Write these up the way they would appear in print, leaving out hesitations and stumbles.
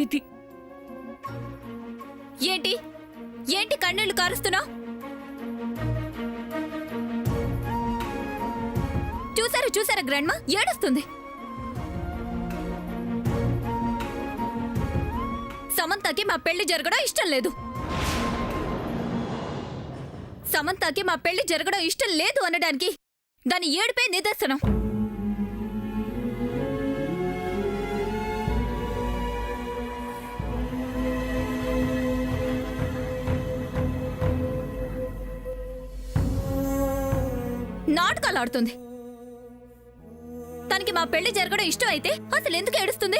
ఇది. ఏంటి ఏంటి కన్నీళ్లు కారుస్తున్నా? చూసారా గ్రాండ్మా ఏడుస్తుంది. సమంతకి మా పెళ్లి జరగడం ఇష్టం లేదు. సమంతకి మా పెళ్లి జరగడం ఇష్టం లేదు అనడానికి దాని ఏడుపే నిదర్శనం. నాటకాలు ఆడుతుంది. తనకి మా పెళ్లి జరగడం ఇష్టం అయితే అసలు ఎందుకు ఏడుస్తుంది?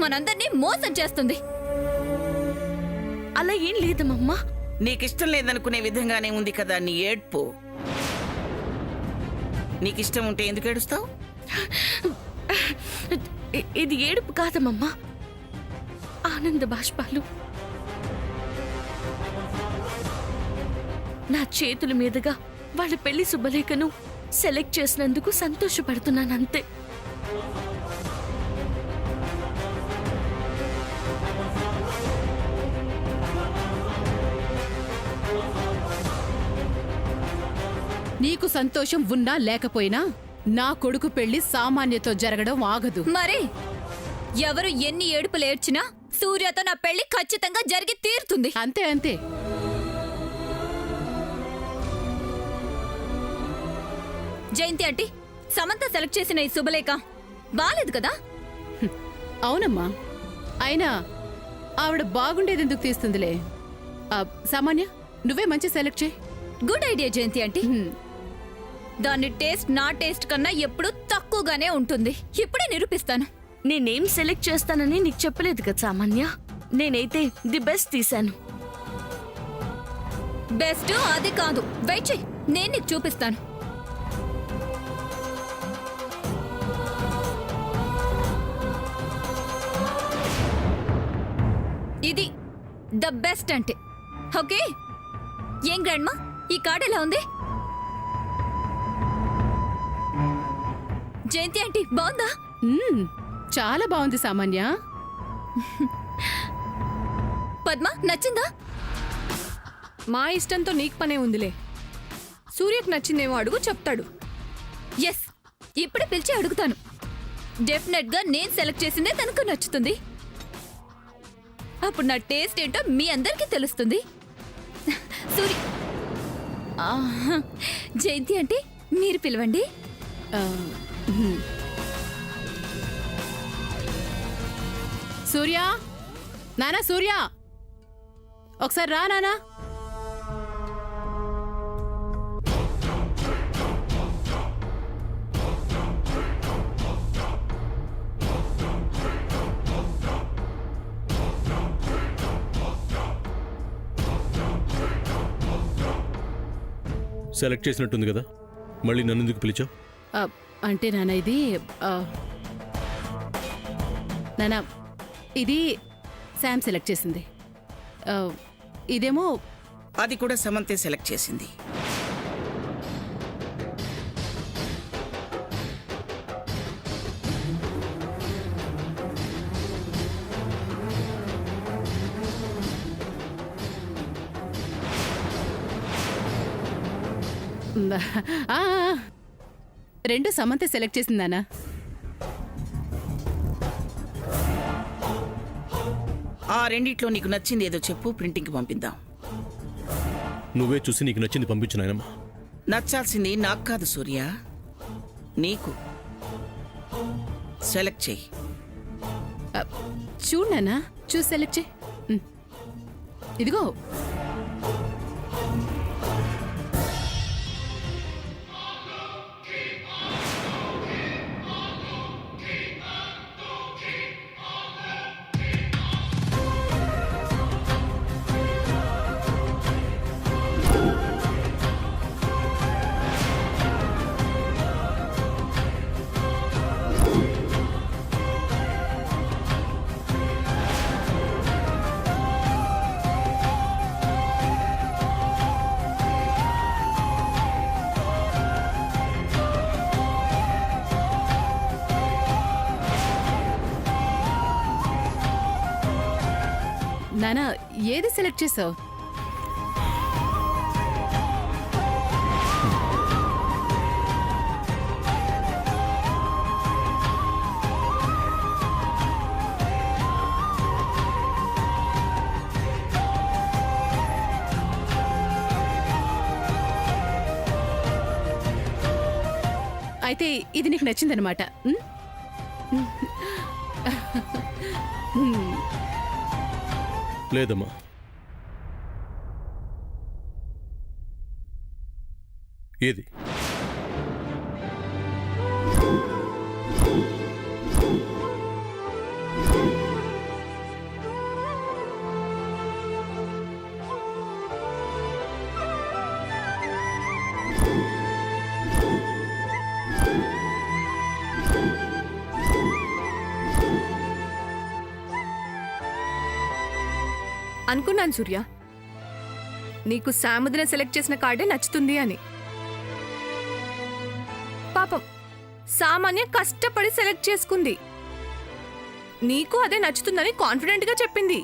మనందరినీ మోసం చేస్తుంది. అలా ఏం లేదమ్మా. నీకిష్టం లేదనుకునే విధంగానే ఉంది కదా నీ ఏడ్పు. నీకిష్టం ఉంటే ఎందుకు ఏడుస్తావు? ఇది ఏడుపు కాదమ్మా, ఆనంద బాష్పాలు. నా చేతుల మీదుగా వాళ్ళ పెళ్లి శుభలేఖను సెలెక్ట్ చేసినందుకు సంతోషపడుతున్నానంతే. నీకు సంతోషం ఉన్నా లేకపోయినా నా కొడుకు పెళ్లి సామాన్యతో జరగడం ఆగదు. మరి ఎవరు ఎన్ని ఏడుపులు ఏడ్చినా సూర్యతో నా పెళ్లి ఖచ్చితంగా జరిగి తీరుతుంది. అంతే అంతే. జయంతి ఆంటీ, సమంత సెలెక్ట్ చేసిన ఈ శుభలేఖ బాలేదు కదా? అవునమ్మా, అయినా ఆవిడ బాగుండేది ఎందుకు తీస్తుందిలే. సామాన్య, నువ్వే మంచి సెలెక్ట్ చేయి. గుడ్ ఐడియా జయంతి ఆంటీ. దాని టేస్ట్ నా టేస్ట్ కన్నా ఎప్పుడూ తక్కువగానే ఉంటుంది. ఇప్పుడే నిరూపిస్తాను. నేనేం సెలెక్ట్ చేస్తానని నీకు చెప్పలేదు కదా సామాన్య. నేనైతే ది బెస్ట్ తీశాను. బెస్ట్ అది కాదు, వెయిట్ చెయ్యి, నేను నీకు చూపిస్తాను. ఇది ద బెస్ట్ అంటే. ఓకే, ఏం గ్రాండ్మా, ఈ కార్డ్ ఎలా ఉంది? జయంతి ఆంటీ, బాగుందా? చాలా బాగుంది సామాన్య. పద్మ, నచ్చిందా? మా ఇష్టంతో నీకు పనే ఉందిలే. సూర్యకు నచ్చిందేమో అడుగు, చెప్తాడు. ఎస్, ఇప్పుడే పిలిచి అడుగుతాను. డెఫినెట్ గా నేను సెలెక్ట్ చేసిందే తనకు నచ్చుతుంది. అప్పుడు నా టేస్ట్ ఏంటో మీ అందరికీ తెలుస్తుంది. సూర్య, జయంతి అంటే మీరు పిలవండి. సూర్య, నానా సూర్య, ఒకసారి రా నానా. సెలెక్ట్ చేసినట్టుంది కదా, మళ్ళీ నన్ను ఎందుకు పిలిచావు? అంటే నాన్న, ఇది నానా, ఇది శామ్ సెలెక్ట్ చేసింది. ఇదేమో అది కూడా సమంతే సెలెక్ట్ చేసింది. రెండు సమంతే సెలెక్ట్ చేసిందానా? ఆ రెండిట్లో నీకు నచ్చింది ఏదో చెప్పు, ప్రింటింగ్కి పంపిద్దాం. నువ్వే చూసి నీకు నచ్చింది పంపించు నాయనమ్మా. నచ్చాల్సింది నాకు కాదు సూర్య, నీకు. సెలెక్ట్ చెయ్యి. చూడు నానా, చూసి సెలెక్ట్ చేయి. ఇదిగో. నానా ఏది సెలెక్ట్ చేసావు? అయితే ఇది నీకు నచ్చిందనమాట. లేదమ్మా, ఏది? అనుకున్నాను సూర్య, నీకు సాముదిన సెలెక్ట్ చేసిన కార్డే నచ్చుతుంది అని. పాపం సామాన్య కష్టపడి సెలెక్ట్ చేసుకుంది. నీకు అదే నచ్చుతుందని కాన్ఫిడెంట్ గా చెప్పింది.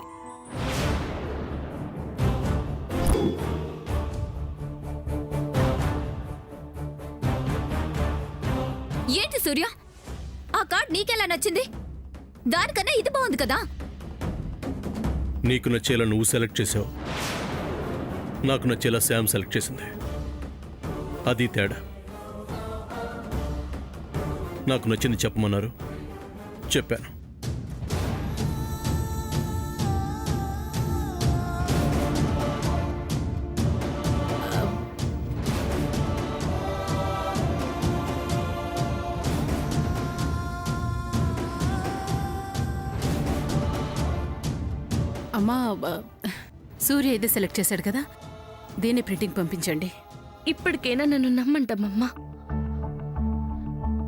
ఏంటి సూర్య, ఆ కార్డ్ నీకెలా నచ్చింది? దానికన్నా ఇది బాగుంది కదా. నీకు నచ్చేలా నువ్వు సెలెక్ట్ చేసావు, నాకు నచ్చేలా శామ్ సెలెక్ట్ చేసింది. అది తేడా. నాకు నచ్చింది చెప్పమన్నారు, చెప్పాను. అమ్మా, సూర్య ఇదే సెలెక్ట్ చేశాడు కదా, దీన్ని ప్రింటింగ్ పంపించండి. ఇప్పటికైనా నన్ను నమ్మంటామమ్మా.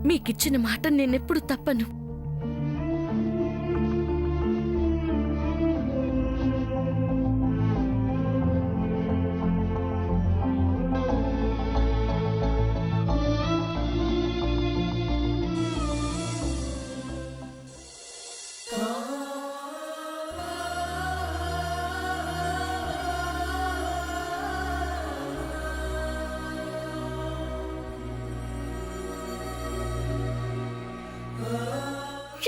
మీకిచ్చిన మాట నేనెప్పుడు తప్పను.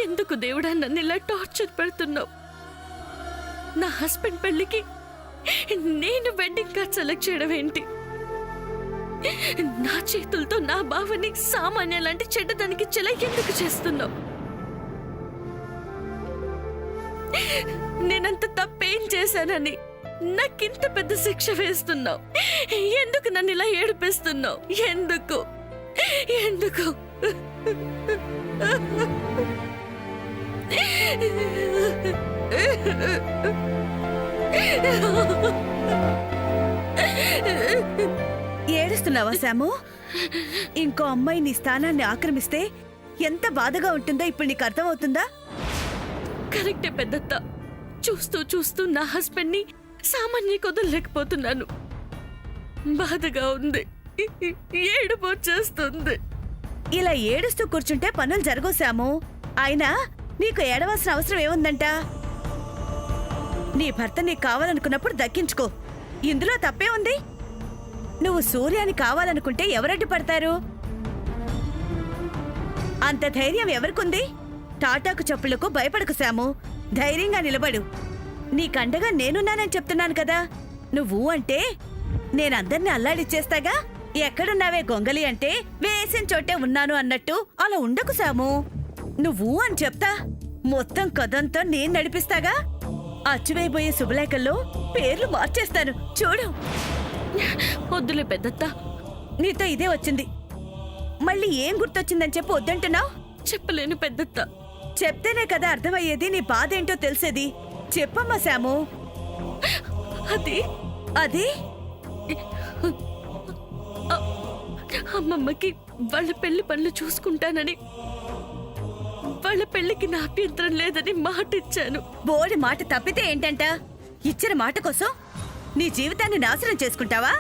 ఎందుకు దేవుడా నన్ను ఇలా టార్చర్ పెడుతున్నావు? నా హస్బెండ్ పెళ్లికి నేను వెడ్డింగ్ కార్డ్ సెలెక్ట్ చేయడం ఏంటి? నా చేతులతో నా బావని సామాన్య లాంటి చెడ్డదానికి చెల ఎందుకు చేస్తున్నావు? నేనంత తప్పేం చేశానని నాకింత పెద్ద శిక్ష వేస్తున్నావు? ఎందుకు నన్ను ఇలా ఏడిపిస్తున్నావు? ఎందుకు ఎందుకు? ఏడుస్తున్నావా శాము? ఇంకో అమ్మాయి నీ స్థానాన్ని ఆక్రమిస్తే ఎంత బాధగా ఉంటుందో ఇప్పుడు నీకు అర్థమవుతుందా? కరెక్టే పెద్దత్త. చూస్తూ చూస్తూ నా హస్బెండ్ ని సామాన్య కుదరలేకపోతున్నాను. బాధగా ఉంది, ఏడుపు వచ్చేస్తుంది. ఇలా ఏడుస్తూ కూర్చుంటే పనులు జరగవు శాము. అయినా నీకు ఏడవలసిన అవసరం ఏముందంట? నీ భర్త నీకు కావాలనుకున్నప్పుడు దక్కించుకో. ఇందులో తప్పే ఉంది? నువ్వు సూర్యాని కావాలనుకుంటే ఎవరడ్డు పడతారు? అంత ధైర్యం ఎవరికుంది? టాటాకు చెప్పులకు భయపడకు శాము. ధైర్యంగా నిలబడు. నీకండగా నేనున్నానని చెప్తున్నాను కదా. నువ్వు అంటే నేనందర్నీ అల్లాడిచ్చేస్తాగా. ఎక్కడున్నావే గొంగలి అంటే వేసిన చోటే ఉన్నాను అన్నట్టు అలా ఉండకు శాము. నువ్వు అని చెప్తా, మొత్తం కథంతో నేను నడిపిస్తాగా. అచ్చువైపోయే శుభలేఖల్లో పేర్లు మార్చేస్తాను చూడు. వద్దులే పెద్దత్త, నీతో ఇదే వచ్చింది. మళ్ళీ ఏం గుర్తొచ్చిందని చెప్పి వద్దంటున్నావు? చెప్పలేను పెద్దత్త. చెప్తేనే కదా అర్థమయ్యేది, నీ బాధ ఏంటో తెలిసేది. చెప్పమ్మా శాము. అది అది అమ్మమ్మకి వాళ్ళ పెళ్లి పనులు చూసుకుంటానని, వాళ్ళ పెళ్లికి నా అభ్యంతరం లేదని మాట ఇచ్చాను. బోడి మాట తప్పితే ఏంటంట? ఇచ్చిన మాట కోసం నీ జీవితాన్ని నాశనం చేసుకుంటావా?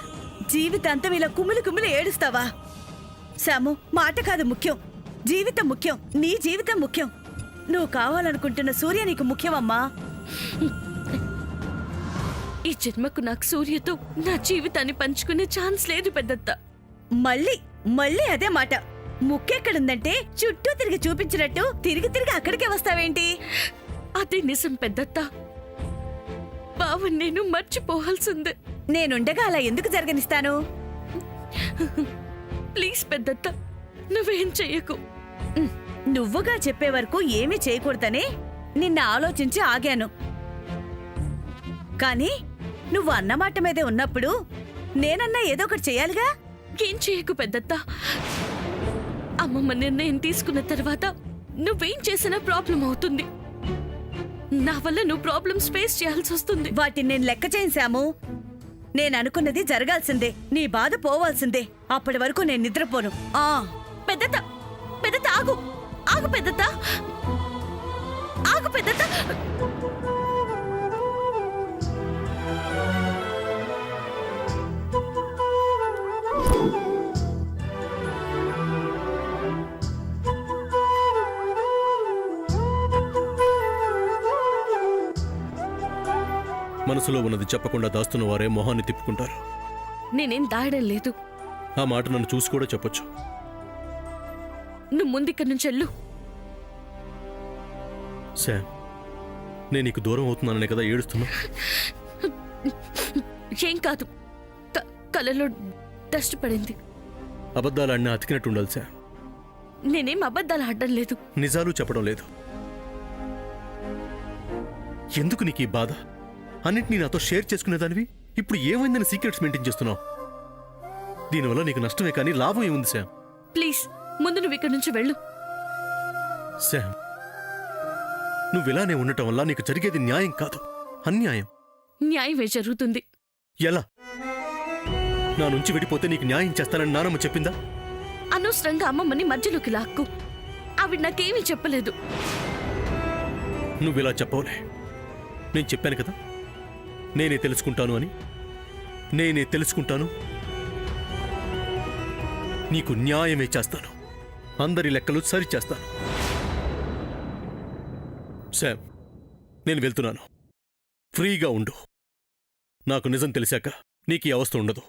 జీవితాంతం ఇలా కుమిలి కుమిలి ఏడుస్తావా? శాము, మాట కాదు ముఖ్యం, జీవితం ముఖ్యం. నీ జీవితం ముఖ్యం. నువ్వు కావాలనుకుంటున్న సూర్య నీకు ముఖ్యమమ్మా. ఈ జన్మకు నాకు సూర్యతో నా జీవితాన్ని పంచుకునే ఛాన్స్ లేదు పెద్దత్త. మళ్ళీ అదే మాట. ముక్కెక్కడుందంటే చుట్టూ తిరిగి చూపించినట్టు తిరిగి తిరిగి అక్కడికే వస్తావేంటి? అదే నిజం పెద్దత్త. బావని నేను మర్చిపోవాల్సిందే. నేనుండగా అలా ఎందుకు జరగనిస్తాను? ప్లీజ్ పెద్దత్త, నువ్వేం చెయ్యకు. నువ్వుగా చెప్పే వరకు ఏమీ చేయకూడదనే నిన్న ఆలోచించి ఆగాను. కానీ నువ్వు అన్నమాట మీదే ఉన్నప్పుడు నేనన్నా ఏదో ఒకటి చెయ్యాలిగా. ఏం చెయ్యకు పెద్దత్త. అమ్మమ్మ నిర్ణయం తీసుకున్న తర్వాత నువ్వేం చేసినా ప్రాబ్లం అవుతుంది. నా వల్ల నువ్వు ప్రాబ్లమ్స్ ఫేస్ చేయాల్సి వస్తుంది. వాటిని నేను లెక్క చేయించాము. నేననుకున్నది జరగాల్సిందే. నీ బాధ పోవాల్సిందే. అప్పటి వరకు నేను నిద్రపోను. పెద్దత్త, పెద్దత్త ఆగు, ఆగు పెద్దత్త, ఆగు పెద్దత్త. మనసులో ఉన్నది చెప్పకుండా దాస్తున్న వారే మొహాన్ని తిప్పుకుంటారు. నేనేం దాయడం లేదు. ఆ మాట నన్ను చూసి కూడా చెప్పొచ్చు. నువ్వు ముందిక్కడి నుంచి వెళ్ళు. శామ్, నేను నీకు దూరం అవుతున్నాననే కదా ఏడుస్తున్నా. ఏం కాదు, కళ్ళలో డస్ట్ పడింది. అబద్ధాలు అన్నీ అతికినట్టు ఉండాలి శామ్. నేనేం అబద్ధాలు ఆడడం లేదు. నిజాలు చెప్పడం లేదు. ఎందుకు నీకు ఈ బాధ? అన్నిటినీ నాతో షేర్ చేసుకునేదానివి ఇప్పుడు ఏమైందని సీక్రెట్స్ మెయింటైన్ చేస్తున్నావు. దీనివల్ల నీకు నష్టమే కానీ లాభం ఏముంది శామ్? ప్లీజ్ ముందు నువ్వు ఇక్కడి నుంచి వెళ్ళు. శామ్, నువ్వు ఇలానే ఉండటం వల్ల నీకు జరిగేది న్యాయం కాదు, అన్యాయం. న్యాయమే జరుగుతుంది. ఎలా? నా నుంచి విడిపోతే నీకు న్యాయం చేస్తానని నానమ్మ చెప్పిందా? అనవసరంగా అమ్మమ్మని మధ్యలోకి లాక్కు. ఆవిడ నాకేమీ చెప్పలేదు. నువ్విలా చెప్పవులే. నేను చెప్పాను కదా, నేనే తెలుసుకుంటాను అని. నేనే తెలుసుకుంటాను, నీకు న్యాయమే చేస్తాను, అందరి లెక్కలు సరిచేస్తాను. శామ్, నేను వెళ్తున్నాను. ఫ్రీగా ఉండు. నాకు నిజం తెలిసాక నీకు ఈ అవస్థ ఉండదు.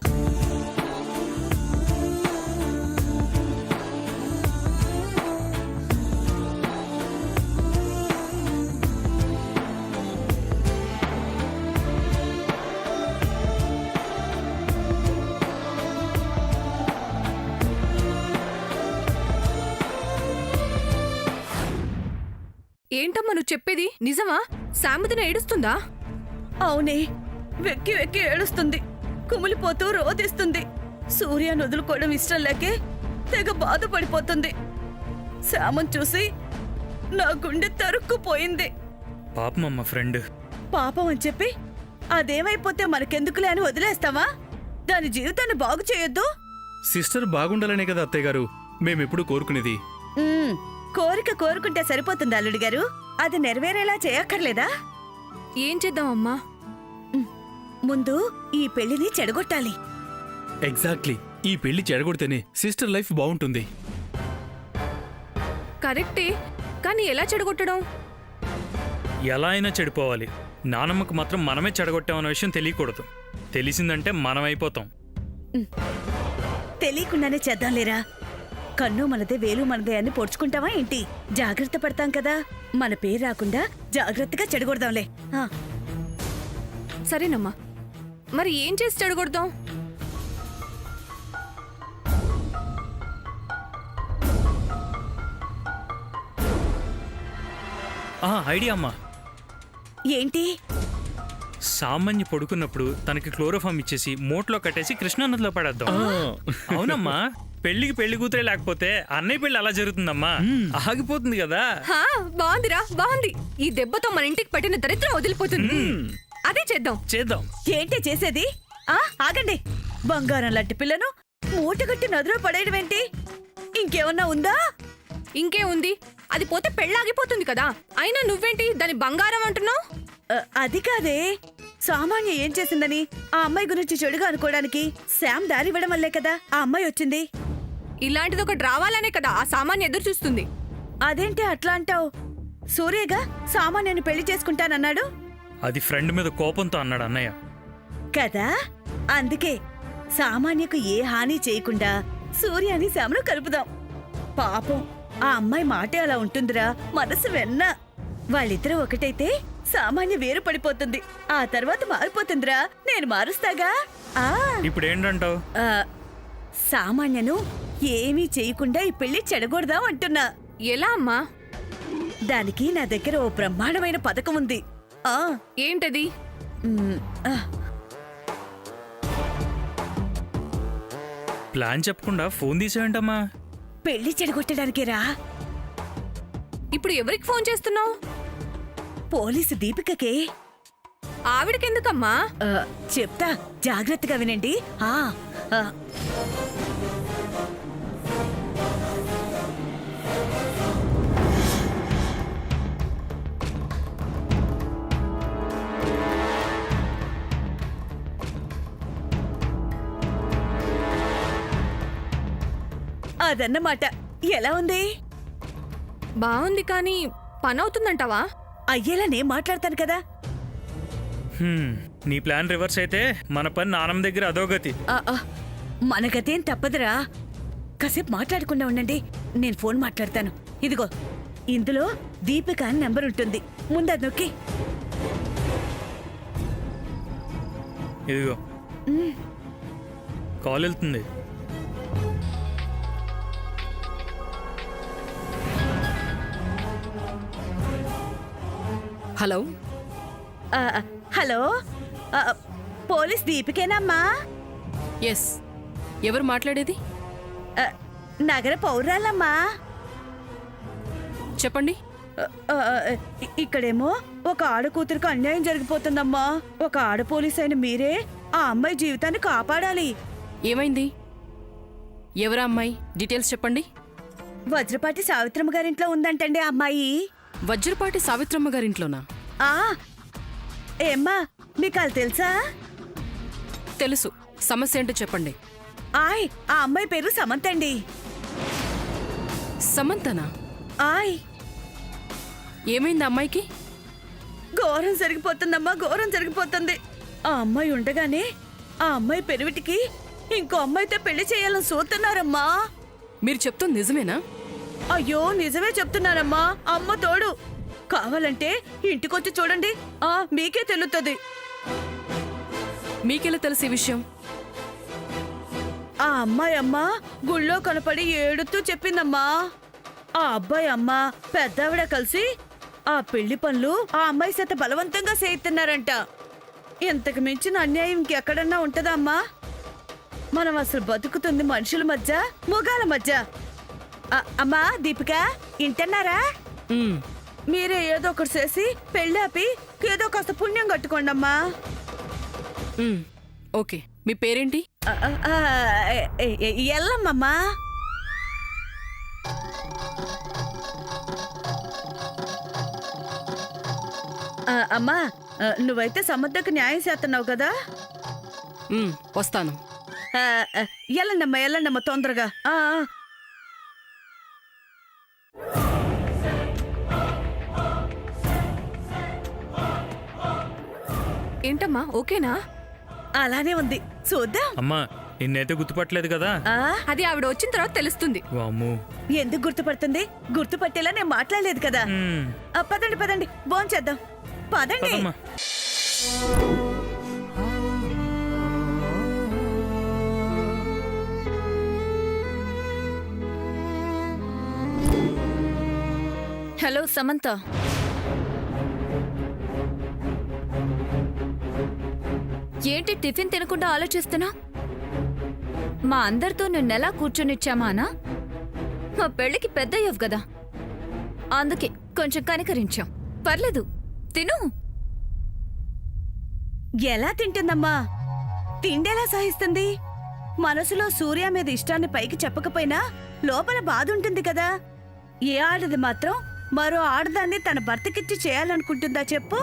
ఏంటమ్మా నువ్వు చెప్పేది నిజమా? శాంబదిన ఏడుస్తుందా? అవునే, వెక్కి వెక్కి ఏడుస్తుంది. కుమిలిపోతూ రోదిస్తుంది. సూర్యను వదులుకోవడం ఇష్టం లేకే తెగ బాధపడిపోతుంది. శామం చూసి నా గుండె తరుక్కుపోయింది. పాపమమ్మ ఫ్రెండ్. పాపం అని చెప్పి అదేమైపోతే మనకెందుకులే అని వదిలేస్తావా? దాని జీవితాన్ని బాగు చేయొద్దు. సిస్టర్ బాగుండాలనే కదా అత్తయ్య గారు మేమెప్పుడు కోరుకునేది. కోరిక కోరుకుంటే సరిపోతుంది అల్లుడి గారు, అది నెరవేరేలా చేయక్కర్లేదా? ఏం చేద్దామమ్మా? ముందు ఈ పెళ్లిని చెడగొట్టాలి. ఎగ్జాక్ట్లీ, ఈ పెళ్లి చెడగొడితేనే సిస్టర్ లైఫ్ బాగుంటుంది. కరెక్టే, కానీ ఎలా చెడగొట్టడం? ఎలా అయినా చెడిపోవాలి. నానమ్మకు మాత్రం మనమే చెడగొట్టామన్న విషయం తెలియకూడదు. తెలిసిందంటే మనమైపోతాం. తెలియకుండానే చేద్దాంలేరా. కన్ను మనదే వేలు మనదే అని పొడుచుకుంటావా ఏంటి? జాగ్రత్త పడతాం కదా, మన పేరు రాకుండా జాగ్రత్తగా చెడగొడదాంలే. సరేనమ్మా, మరి ఏం చేసి చెడగొడదాం? ఐడియా అమ్మా. ఏంటి? సామాన్య పడుకున్నప్పుడు తనకి క్లోరోఫామ్ ఇచ్చేసి మోట్లో కట్టేసి కృష్ణానదిలో పడేద్దాం. అవునమ్మా, పెళ్లికి పెళ్లి కూతురే లేకపోతే అన్నయ్య పెళ్లి అలా జరుగుతుందమ్మా, ఆగిపోతుంది కదా. బాగుందిరా, బాగుంది. ఈ దెబ్బతో మన ఇంటికి పట్టిన దరిద్రం వదిలిపోతుంది. అదే చేద్దాం. చేద్దాం. ఏంటి చేసేది? ఆగండి. బంగారం లాంటి పిల్లను మూటగట్టి నదిలో పడేయడం ఏంటి? ఇంకేమన్నా ఉందా? ఇంకే ఉంది, అది పోతే పెళ్ళాగిపోతుంది కదా. అయినా నువ్వేంటి దాని బంగారం అంటున్నావు? అది కాదే, సామాన్య ఏం చేసిందని ఆ అమ్మాయి గురించి చెడుగా అనుకోవడానికి శామ్ దారి ఇవ్వడం వల్లే కదా ఆ అమ్మాయి వచ్చింది. ఇలాంటిది ఒకటి రావాలనే కదా ఆ సామాన్య ఎదురు చూస్తుంది. అదేంటి అట్లా అంటావు? సూర్యగా సామాన్యను పెళ్లి చేసుకుంటానన్నాడు. అది ఫ్రెండ్ మీద కోపంతో అన్నాడు అన్నయ్య. కదా అందుకే సామాన్యకు ఏ హాని చేయకుండా సూర్యాని శ్యామను కలుపుదాం. పాపం ఆ అమ్మాయి మాటే అలా ఉంటుందిరా, మనసు వెన్న. వాళ్ళిద్దరూ ఒకటైతే సామాన్య వేరు పడిపోతుంది, ఆ తర్వాత మారిపోతుందిరా. నేను మారుస్తాగా. ఆ ఇప్పుడు ఏంటంటావు? ఆ, సామాన్యను ఏమీ చేయకుండా ఈ పెళ్లి చెడగొడదాం అంటున్నా. ఎలా అమ్మా? దానికి నా దగ్గర ఓ బ్రహ్మాండమైన పథకం ఉంది. ఆ ఏంటది? మ్, ఆ, ప్లాన్ చెప్పకుండా ఫోన్ తీసేయంటమ్మా. పెళ్లి చెడగొట్టడానికేరా. ఇప్పుడు ఎవరికి ఫోన్ చేస్తున్నావు? పోలీసు దీపికకే. ఆవిడకెందుకమ్మా? ఆ, చెప్తా, జాగ్రత్తగా వినండి. ఆ ఆ, అదన్నమాట. ఎలా ఉంది? బాగుంది, కానీ పని అవుతుందంటావా? అయ్యేలా నేను మాట్లాడతాను కదా. నీ ప్లాన్ రివర్స్ అయితే మన పని నానమ్మ దగ్గర అదోగతి. ఆ, ఆ, మనకదేం తప్పదురా. కాసేపు మాట్లాడకుండా ఉండండి, నేను ఫోన్ మాట్లాడతాను. ఇదిగో, ఇందులో దీపిక అని నెంబర్ ఉంటుంది, ముందు అది నొక్కి. ఇదిగో కాల్ వెళ్తుంది. హలో. ఆ, హలో, ఆ, పోలీస్ దీపికేనమ్మా? ఎస్. ఎవరు మాట్లాడేది? ఆ, నగర పౌరాలమ్మా. చెప్పండి. ఆ, ఇక్కడేమో ఒక ఆడ కూతురికి అన్యాయం జరిగిపోతుందమ్మా. ఒక ఆడ పోలీస్ అయిన మీరే ఆ అమ్మాయి జీవితాన్ని కాపాడాలి. ఏమైంది? ఎవరా అమ్మాయి? డీటెయిల్స్ చెప్పండి. వజ్రపాటి సావిత్రమ్మ గారింట్లో ఉందంటండి ఆ అమ్మాయి. వజ్రపాటి సావిత్రమ్మ గారింట్లోనా? ఆ ఏమ్మా, మీకు అది తెలుసా? తెలుసు. సమస్య ఏంటో చెప్పండి. ఆయ్, ఆ అమ్మాయి పేరు సమంత అండి. సమంతనా? ఆయ్, ఏమైంది అమ్మాయికి? ఘోరం జరిగిపోతుందమ్మా, ఘోరం జరిగిపోతుంది. ఆ అమ్మాయి ఉండగానే ఆ అమ్మాయి పెరువిటికి ఇంకో అమ్మాయితో పెళ్లి చేయాలని చూస్తున్నారమ్మా. మీరు చెప్తుంది నిజమేనా? అయ్యో, నిజమే చెప్తున్నారమ్మా. అమ్మ తోడు. కావాలంటే ఇంటికొచ్చి చూడండి, మీకే తెలుస్తుంది. మీకెలా తెలుసు ఈ విషయం? ఆ అమ్మాయి అమ్మ గుళ్ళో కనపడి ఏడుతూ చెప్పిందమ్మా. ఆ అబ్బాయి అమ్మ పెద్దావిడ కలిసి ఆ పెళ్లి పనులు ఆ అమ్మాయి చేత బలవంతంగా చేయిస్తున్నారంట. ఇంతకు మించిన అన్యాయం ఇంకెక్కడన్నా ఉంటదా అమ్మా? మనం అసలు బతుకుతుంది మనుషుల మధ్య, మృగాల మధ్య. అమ్మా దీపిక, ఇంటన్నారా? మ్మ్. మీరే ఏదో ఒకటి చేసి పెళ్ళాపి ఏదో కాస్త పుణ్యం కట్టుకోండి అమ్మా. మ్మ్. ఓకే. మీ పేరేంటి? ఎల్లమ్మమ్మా. అమ్మా, నువ్వైతే సముద్రకు న్యాయం చేస్తున్నావు కదా. మ్మ్. వస్తాను. ఎల్లండమ్మా, ఎల్లండమ్మా తొందరగా. ఏంటమ్మా, ఓకేనా? అలానే ఉంది, చూద్దాం. అమ్మా, నిన్నైతే గుర్తుపట్టలేదు కదా? అది ఆవిడ వచ్చిన తర్వాత తెలుస్తుంది. వామ్మో. ఎందుకు గుర్తుపడుతుంది? గుర్తుపట్టేలా నేను మాట్లాడలేదు కదా. మ్మ్. పదండి పదండి, భోంచేద్దాం. పదండి. పదమ్మా. హలో సమంత. ఏంటి టిఫిన్ తినకుండా ఆలోచిస్తున్నా? మా అందరితో నిన్నెలా కూర్చొనిచ్చామానా? మా పెళ్ళికి పెద్దయ్యవు కదా, అందుకే కొంచెం కనికరించాం. పర్లేదు, తిను. ఎలా తింటుందమ్మా? తిండేలా సహిస్తుంది? మనసులో సూర్య మీద ఇష్టాన్ని పైకి చెప్పకపోయినా లోపల బాధ ఉంటుంది కదా. ఏ ఆడది మాత్రం మరో ఆడదాన్ని తన భర్తకిచ్చి చేయాలనుకుంటుందా చెప్పు?